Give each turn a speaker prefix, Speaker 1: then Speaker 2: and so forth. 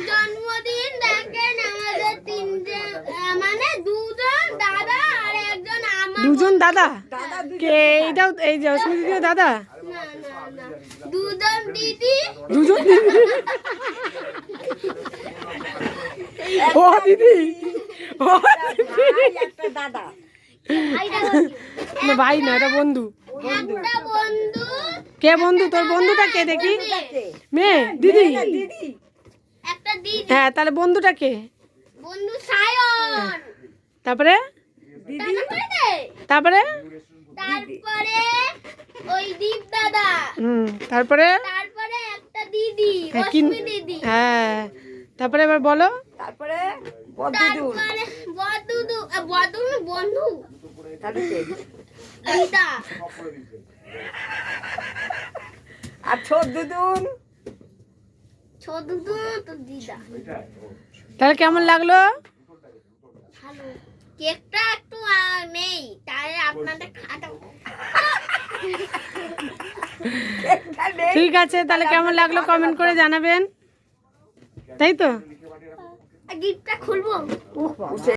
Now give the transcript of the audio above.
Speaker 1: জন্মদিন দেখেন আমাদের তিনজন, মানে দুজন দাদা আর একজন আমার।
Speaker 2: দুজন দাদা? কে এইটাও? এই যে অস্মিতা দিদিও দাদা?
Speaker 1: না না না, দুজন দিদি।
Speaker 2: দুজন দিদি? ও দিদি, ও
Speaker 3: একটা দাদা।
Speaker 2: না ভাই না, এটা বন্ধু।
Speaker 1: একটা বন্ধু।
Speaker 2: কে বন্ধু? তোর বন্ধুটা কে দেখি? মেয়ে? দিদি?
Speaker 3: দিদি।
Speaker 1: একটা দিদি।
Speaker 2: হ্যাঁ, তাহলে বন্ধুটা কে?
Speaker 1: বন্ধু সায়ন।
Speaker 2: তারপরে? তারপরে?
Speaker 1: তারপরে ওই দীপ দাদা।
Speaker 2: তারপরে?
Speaker 1: তারপরে একটা দিদি,
Speaker 2: হ্যাঁ, কি?
Speaker 1: রশ্মি দিদি।
Speaker 2: হ্যাঁ, তারপরে এবার বলো।
Speaker 3: তারপরে বদুদুর।
Speaker 1: তারপরে বদুদু বন্ধু।
Speaker 3: তাহলে কে?
Speaker 1: দিদা।
Speaker 3: আর ছোটদুদুন।
Speaker 1: ছোটদুদু তো দিদা।
Speaker 2: তাহলে কেমন লাগলো?
Speaker 1: ভালো। কেকটা একটু নেই, তাই আপনাদের খাটাবো।
Speaker 2: ঠিক আছে, তাহলে কেমন লাগলো কমেন্ট করে জানাবেন, তাই তো?
Speaker 1: গিফটটা খুলবো।